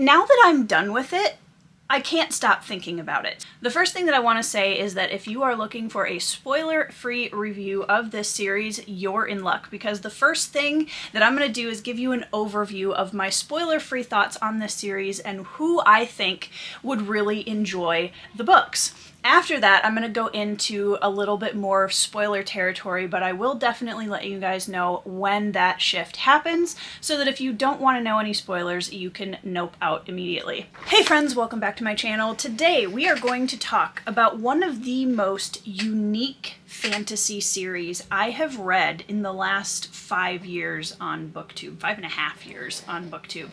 Now that I'm done with it, I can't stop thinking about it. The first thing that I want to say is that if you are looking for a spoiler-free review of this series, you're in luck, because the first thing that I'm going to do is give you an overview of my spoiler-free thoughts on this series and who I think would really enjoy the books. After that, I'm going to go into a little bit more spoiler territory, but I will definitely let you guys know when that shift happens, so that if you don't want to know any spoilers, you can nope out immediately. Hey friends, welcome back to my channel. Today we are going to talk about one of the most unique fantasy series I have read in the last 5 years on Booktube, 5.5 years on Booktube.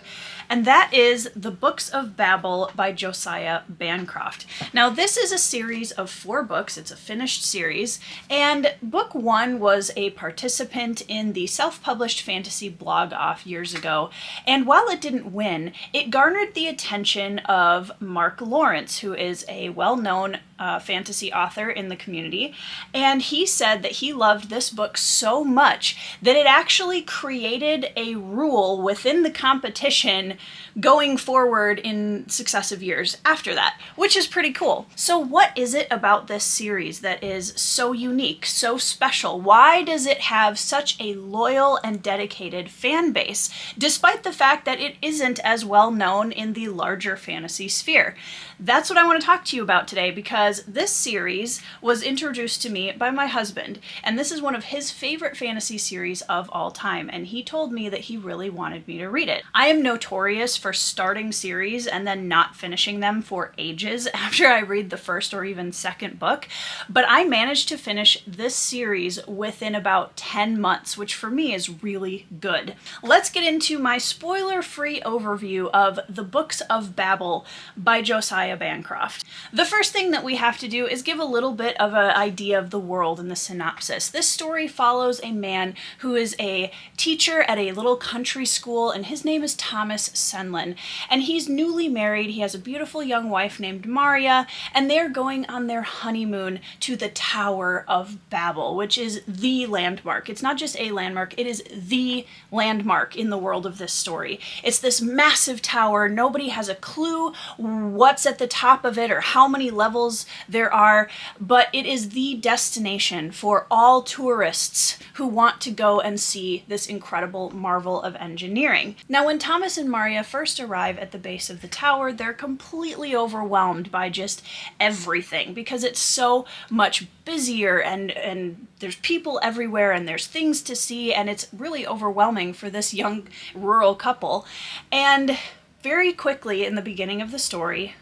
And that is the Books of Babel by Josiah Bancroft. Now, this is a series of 4 books. It's a finished series. And book 1 was a participant in the self-published fantasy blog-off years ago. And while it didn't win, it garnered the attention of Mark Lawrence, who is a well-known fantasy author in the community. And he said that he loved this book so much that it actually created a rule within the competition going forward in successive years after that, which is pretty cool. So what is it about this series that is so unique, so special? Why does it have such a loyal and dedicated fan base, despite the fact that it isn't as well known in the larger fantasy sphere? That's what I want to talk to you about today, because this series was introduced to me by my husband, and this is one of his favorite fantasy series of all time, and he told me that he really wanted me to read it. I am notorious for starting series and then not finishing them for ages after I read the first or even second book, but I managed to finish this series within about 10 months, which for me is really good. Let's get into my spoiler-free overview of the Books of Babel by Josiah Bancroft. The first thing that we have to do is give a little bit of an idea of the world in the synopsis. This story follows a man who is a teacher at a little country school, and his name is Thomas Senlin, and he's newly married. He has a beautiful young wife named Maria, and they're going on their honeymoon to the Tower of Babel, which is the landmark. It's not just a landmark, it is the landmark in the world of this story. It's this massive tower. Nobody has a clue what's at the top of it or how many levels there are, but it is the destination for all tourists who want to go and see this incredible marvel of engineering. Now, when Thomas and Maria first arrive at the base of the tower, they're completely overwhelmed by just everything, because it's so much busier and there's people everywhere and there's things to see, and it's really overwhelming for this young rural couple. And very quickly in the beginning of the story,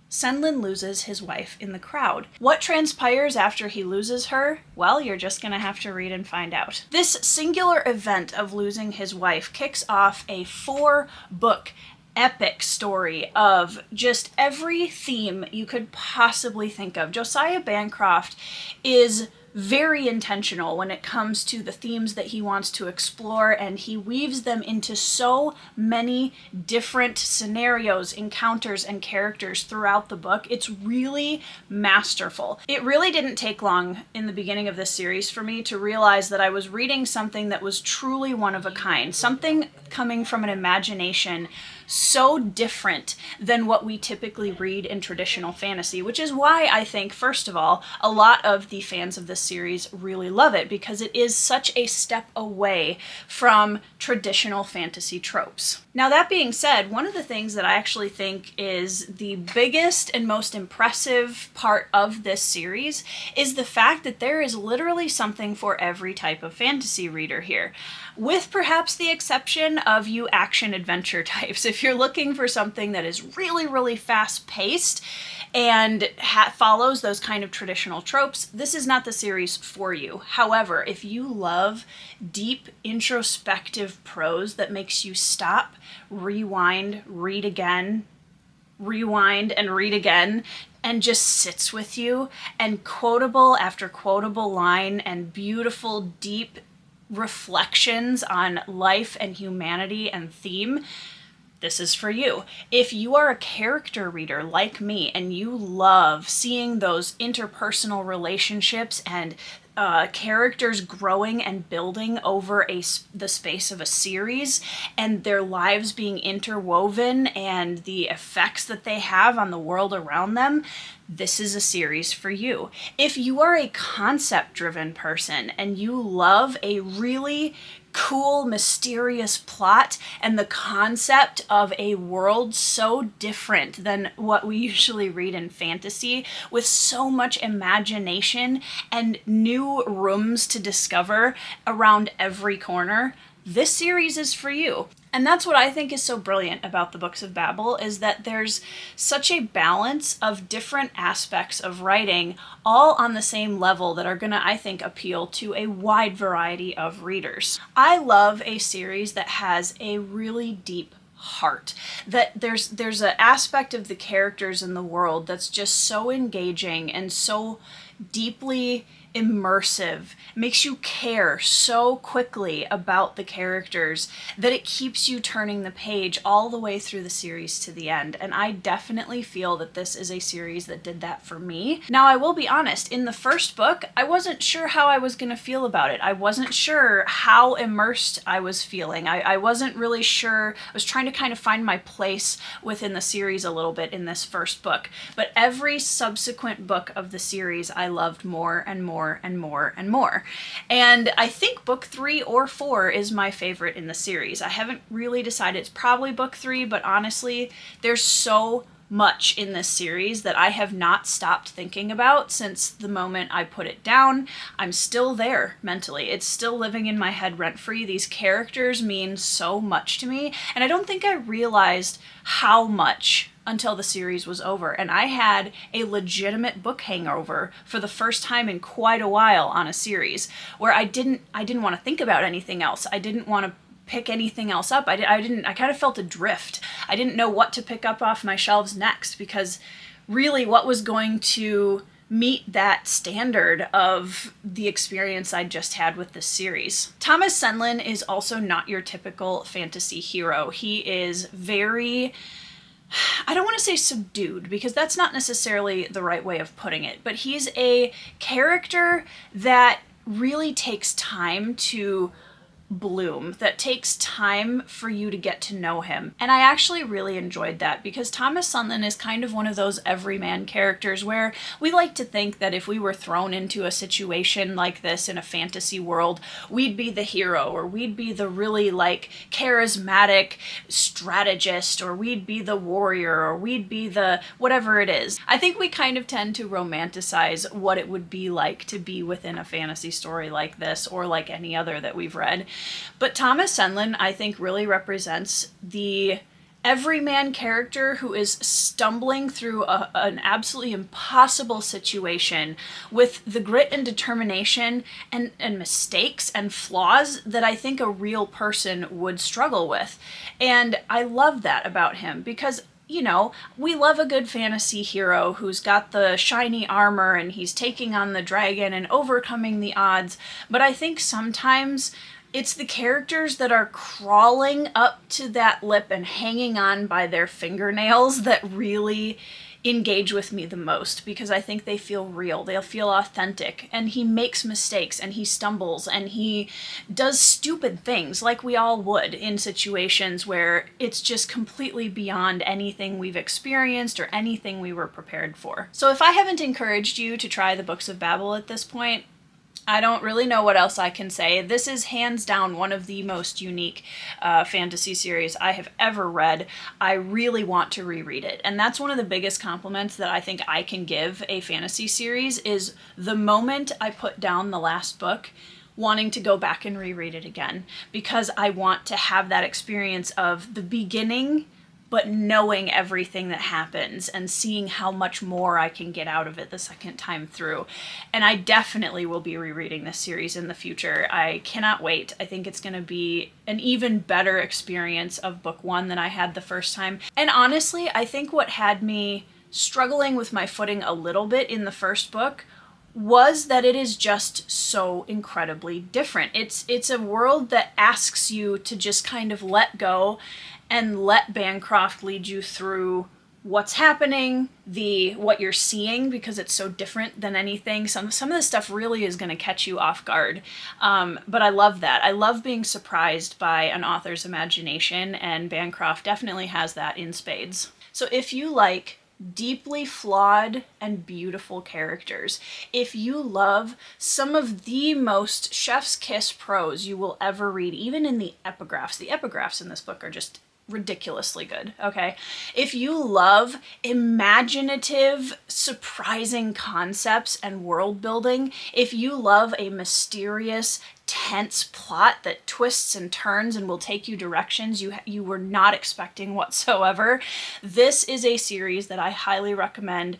Senlin loses his wife in the crowd. What transpires after he loses her? Well, you're just gonna have to read and find out. This singular event of losing his wife kicks off a 4-book epic story of just every theme you could possibly think of. Josiah Bancroft is very intentional when it comes to the themes that he wants to explore, and he weaves them into so many different scenarios, encounters, and characters throughout the book. It's really masterful. It really didn't take long in the beginning of this series for me to realize that I was reading something that was truly one of a kind, something coming from an imagination so different than what we typically read in traditional fantasy, which is why I think, first of all, a lot of the fans of this series really love it, because it is such a step away from traditional fantasy tropes. Now, that being said, one of the things that I actually think is the biggest and most impressive part of this series is the fact that there is literally something for every type of fantasy reader here, with perhaps the exception of you action-adventure types. If you're looking for something that is really, really fast-paced and follows those kind of traditional tropes, this is not the series for you. However, if you love deep, introspective prose that makes you stop, rewind, read again, rewind and read again, and just sits with you, and quotable after quotable line and beautiful, deep reflections on life and humanity and theme, this is for you. If you are a character reader like me and you love seeing those interpersonal relationships and characters growing and building over the space of a series, and their lives being interwoven and the effects that they have on the world around them, this is a series for you. If you are a concept-driven person and you love a really cool, mysterious plot and the concept of a world so different than what we usually read in fantasy, with so much imagination and new rooms to discover around every corner, this series is for you. And that's what I think is so brilliant about the Books of Babel, is that there's such a balance of different aspects of writing, all on the same level, that are gonna, I think, appeal to a wide variety of readers. I love a series that has a really deep heart, that there's an aspect of the characters in the world that's just so engaging and so deeply immersive, makes you care so quickly about the characters that it keeps you turning the page all the way through the series to the end. And I definitely feel that this is a series that did that for me. Now, I will be honest, in the first book, I wasn't sure how I was going to feel about it. I wasn't sure how immersed I was feeling. I wasn't really sure. I was trying to kind of find my place within the series a little bit in this first book. But every subsequent book of the series I loved more and more and more and more. And I think book 3 or 4 is my favorite in the series. I haven't really decided. It's probably book 3, but honestly, there's so much in this series that I have not stopped thinking about since the moment I put it down. I'm still there mentally. It's still living in my head rent-free. These characters mean so much to me, and I don't think I realized how much until the series was over. And I had a legitimate book hangover for the first time in quite a while on a series, where I didn't want to think about anything else. I didn't want to pick anything else up. I kind of felt adrift. I didn't know what to pick up off my shelves next, because really what was going to meet that standard of the experience I just had with this series. Thomas Senlin is also not your typical fantasy hero. He is very, I don't want to say subdued, because that's not necessarily the right way of putting it, but he's a character that really takes time to bloom, that takes time for you to get to know him. And I actually really enjoyed that, because Thomas Senlin is kind of one of those everyman characters where we like to think that if we were thrown into a situation like this in a fantasy world, we'd be the hero, or we'd be the really like charismatic strategist, or we'd be the warrior, or we'd be the whatever it is. I think we kind of tend to romanticize what it would be like to be within a fantasy story like this, or like any other that we've read. But Thomas Senlin, I think, really represents the everyman character who is stumbling through an absolutely impossible situation with the grit and determination and mistakes and flaws that I think a real person would struggle with. And I love that about him, because you know, we love a good fantasy hero who's got the shiny armor and he's taking on the dragon and overcoming the odds. But I think sometimes it's the characters that are crawling up to that lip and hanging on by their fingernails that really engage with me the most, because I think they feel real, they'll feel authentic, and he makes mistakes and he stumbles and he does stupid things like we all would in situations where it's just completely beyond anything we've experienced or anything we were prepared for. So if I haven't encouraged you to try the Books of Babel at this point, I don't really know what else I can say. This is hands down one of the most unique fantasy series I have ever read. I really want to reread it. And that's one of the biggest compliments that I think I can give a fantasy series, is the moment I put down the last book, wanting to go back and reread it again, because I want to have that experience of the beginning, but knowing everything that happens and seeing how much more I can get out of it the second time through. And I definitely will be rereading this series in the future. I cannot wait. I think it's going to be an even better experience of book 1 than I had the first time. And honestly, I think what had me struggling with my footing a little bit in the first book was that it is just so incredibly different. It's a world that asks you to just kind of let go and let Bancroft lead you through what's happening, what you're seeing, because it's so different than anything. Some of this stuff really is going to catch you off guard. But I love that. I love being surprised by an author's imagination, and Bancroft definitely has that in spades. So if you like deeply flawed and beautiful characters, if you love some of the most chef's kiss prose you will ever read, even in the epigraphs in this book are just ridiculously good, okay? If you love imaginative, surprising concepts and world building, if you love a mysterious, tense plot that twists and turns and will take you directions you were not expecting whatsoever, this is a series that I highly recommend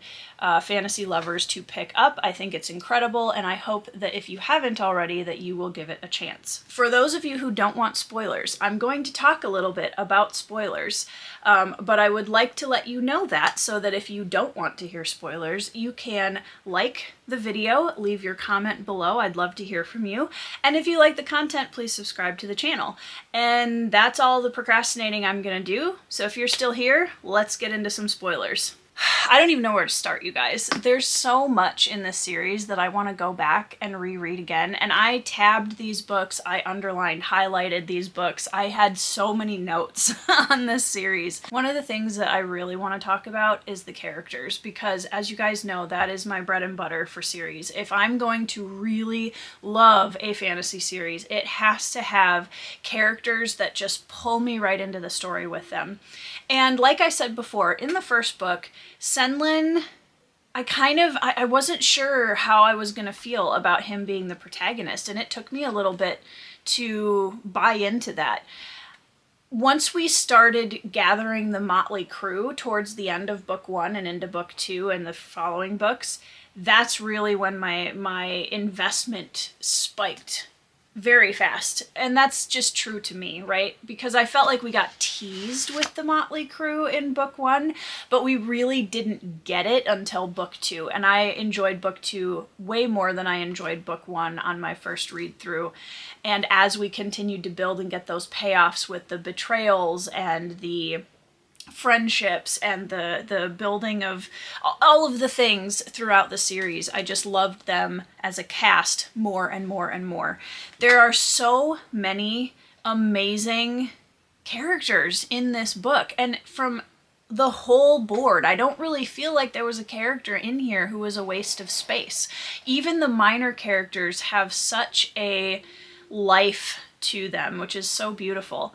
fantasy lovers to pick up. I think it's incredible, and I hope that if you haven't already, that you will give it a chance. For those of you who don't want spoilers, I'm going to talk a little bit about spoilers, but I would like to let you know that, so that if you don't want to hear spoilers, you can like the video, leave your comment below. I'd love to hear from you. And if you like the content, please subscribe to the channel. And that's all the procrastinating I'm gonna do. So if you're still here, let's get into some spoilers. I don't even know where to start, you guys. There's so much in this series that I want to go back and reread again, and I tabbed these books, I underlined, highlighted these books. I had so many notes on this series. One of the things that I really want to talk about is the characters, because as you guys know, that is my bread and butter for series. If I'm going to really love a fantasy series, it has to have characters that just pull me right into the story with them. And like I said before, in the first book, Senlin, I wasn't sure how I was going to feel about him being the protagonist, and it took me a little bit to buy into that. Once we started gathering the motley crew towards the end of book 1 and into book 2 and the following books, that's really when my investment spiked very fast. And that's just true to me, right? Because I felt like we got teased with the motley crew in book 1, but we really didn't get it until book 2. And I enjoyed book 2 way more than I enjoyed book 1 on my first read through. And as we continued to build and get those payoffs with the betrayals and the friendships and the building of all of the things throughout the series, I just loved them as a cast more and more and more. There are so many amazing characters in this book, and from the whole board, I don't really feel like there was a character in here who was a waste of space. Even the minor characters have such a life to them, which is so beautiful.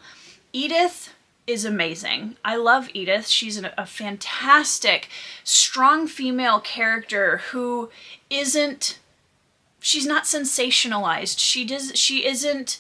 Edith is amazing. I love Edith. She's a fantastic, strong female character who she's not sensationalized. She isn't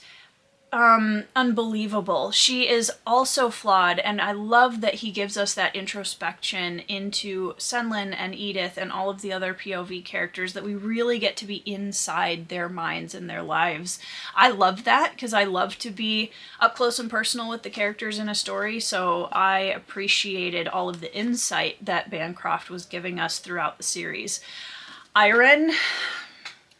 unbelievable. She is also flawed, and I love that he gives us that introspection into Senlin and Edith and all of the other POV characters, that we really get to be inside their minds and their lives. I love that because I love to be up close and personal with the characters in a story, so I appreciated all of the insight that Bancroft was giving us throughout the series. Iron,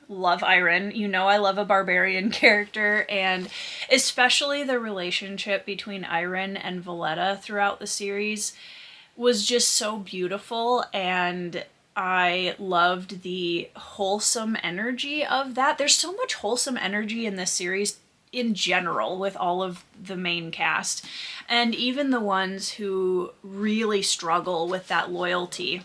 love Iron. You know I love a barbarian character, and especially the relationship between Iron and Valletta throughout the series was just so beautiful, and I loved the wholesome energy of that. There's so much wholesome energy in this series in general with all of the main cast, and even the ones who really struggle with that loyalty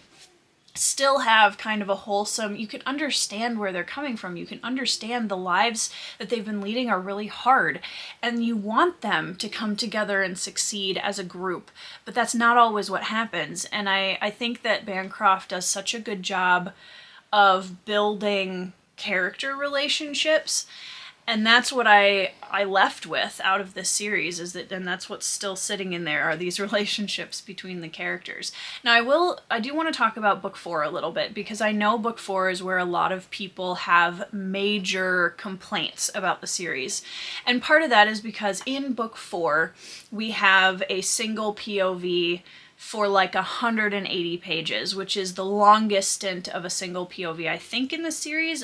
still have kind of a wholesome, you can understand where they're coming from. You can understand the lives that they've been leading are really hard, and you want them to come together and succeed as a group, but that's not always what happens. And I think that Bancroft does such a good job of building character relationships, and that's what I left with out of this series, and that's what's still sitting in there, are these relationships between the characters. Now I do want to talk about book 4 a little bit, because I know book 4 is where a lot of people have major complaints about the series. And part of that is because in book 4, we have a single POV for like 180 pages, which is the longest stint of a single POV, I think, in the series.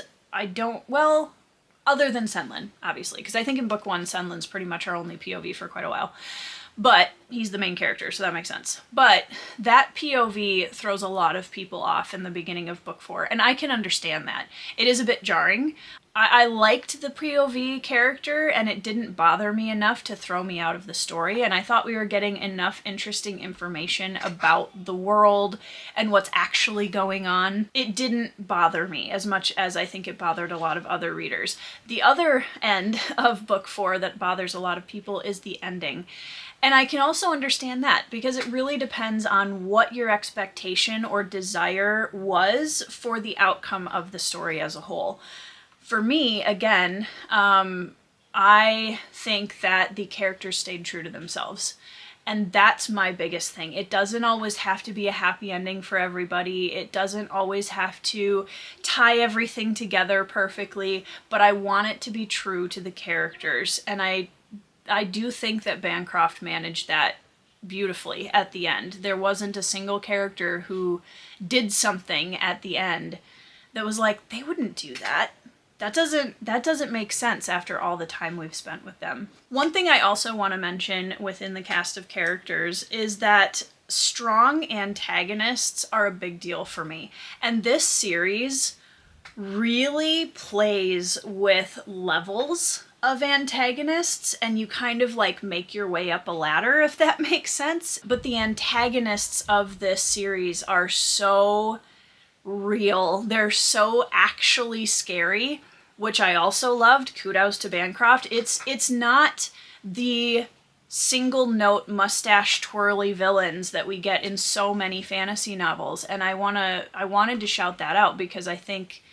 Other than Senlin, obviously, because I think in book 1, Senlin's pretty much our only POV for quite a while. But he's the main character, so that makes sense. But that POV throws a lot of people off in the beginning of book 4, and I can understand that. It is a bit jarring. I liked the POV character, and it didn't bother me enough to throw me out of the story, and I thought we were getting enough interesting information about the world and what's actually going on. It didn't bother me as much as I think it bothered a lot of other readers. The other end of book 4 that bothers a lot of people is the ending. And I can also understand that, because it really depends on what your expectation or desire was for the outcome of the story as a whole. For me, again, I think that the characters stayed true to themselves. And that's my biggest thing. It doesn't always have to be a happy ending for everybody. It doesn't always have to tie everything together perfectly, but I want it to be true to the characters. And I do think that Bancroft managed that beautifully at the end. There wasn't a single character who did something at the end that was like, they wouldn't do that. That doesn't make sense after all the time we've spent with them. One thing I also want to mention within the cast of characters is that strong antagonists are a big deal for me. And this series really plays with levels of antagonists, and you kind of like make your way up a ladder, if that makes sense. But the antagonists of this series are so real. They're so actually scary, which I also loved. Kudos to Bancroft. It's not the single note mustache twirly villains that we get in so many fantasy novels, and I wanted to shout that out, because I think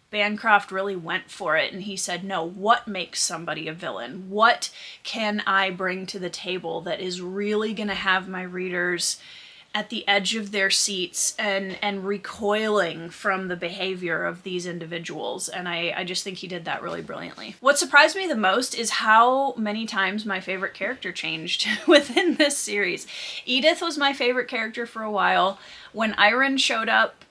Bancroft really went for it, and he said, no, what makes somebody a villain? What can I bring to the table that is really going to have my readers at the edge of their seats and recoiling from the behavior of these individuals? And I just think he did that really brilliantly. What surprised me the most is how many times my favorite character changed within this series. Edith was my favorite character for a while. When Iron showed up,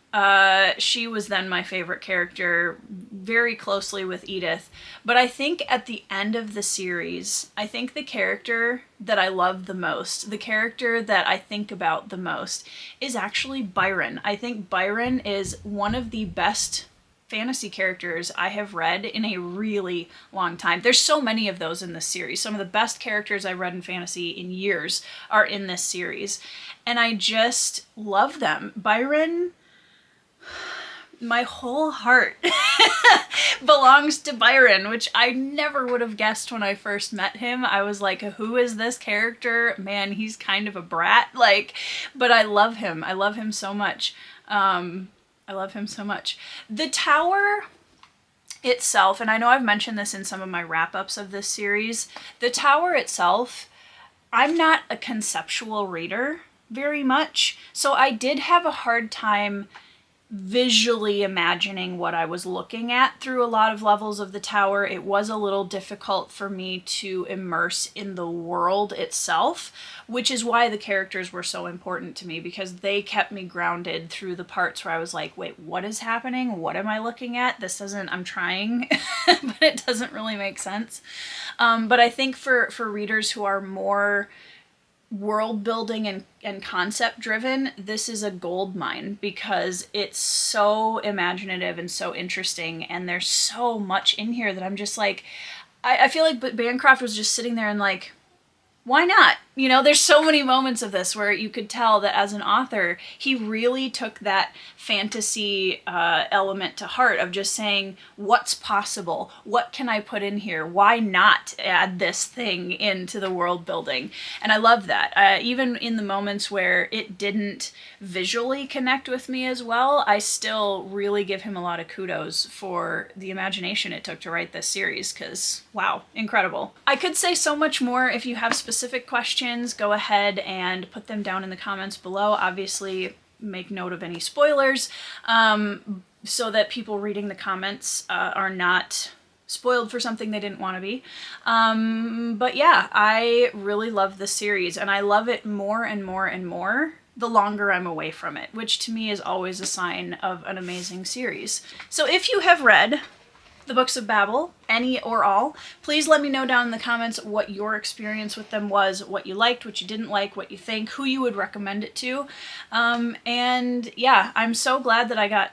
she was then my favorite character, very closely with Edith. But I think at the end of the series, I think the character that I love the most, the character that I think about the most, is actually Byron. I think Byron is one of the best fantasy characters I have read in a really long time. There's so many of those in this series. Some of the best characters I've read in fantasy in years are in this series. And I just love them. Byron, my whole heart belongs to Byron, which I never would have guessed when I first met him. I was like, who is this character? Man, he's kind of a brat. But I love him. I love him so much. I love him so much. The Tower itself, and I know I've mentioned this in some of my wrap-ups of this series, the Tower itself, I'm not a conceptual reader very much, so I did have a hard time visually imagining what I was looking at through a lot of levels of the Tower. It was a little difficult for me to immerse in the world itself, which is why the characters were so important to me, because they kept me grounded through the parts where I was like, wait, what is happening? What am I looking at? I'm trying, but it doesn't really make sense. But I think for readers who are more world building and concept driven, this is a gold mine, because it's so imaginative and so interesting, and there's so much in here that I'm just like, I feel like Bancroft was just sitting there and like, why not? You know, there's so many moments of this where you could tell that as an author, he really took that fantasy element to heart of just saying, what's possible? What can I put in here? Why not add this thing into the world building? And I love that. Even in the moments where it didn't visually connect with me as well, I still really give him a lot of kudos for the imagination it took to write this series, because wow, incredible. I could say so much more. If you have specific questions, go ahead and put them down in the comments below. Obviously, make note of any spoilers so that people reading the comments are not spoiled for something they didn't want to be. But yeah, I really love this series, and I love it more and more and more the longer I'm away from it, which to me is always a sign of an amazing series. So if you have read the Books of Babel, any or all. Please let me know down in the comments what your experience with them was, what you liked, what you didn't like, what you think, who you would recommend it to. And yeah, I'm so glad that I got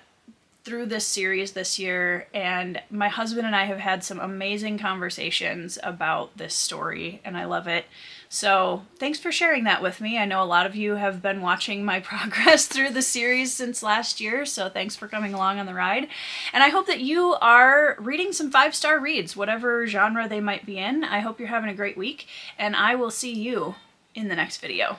through this series this year, and my husband and I have had some amazing conversations about this story, and I love it. So thanks for sharing that with me. I know a lot of you have been watching my progress through the series since last year, so thanks for coming along on the ride. And I hope that you are reading some 5-star reads, whatever genre they might be in. I hope you're having a great week, and I will see you in the next video.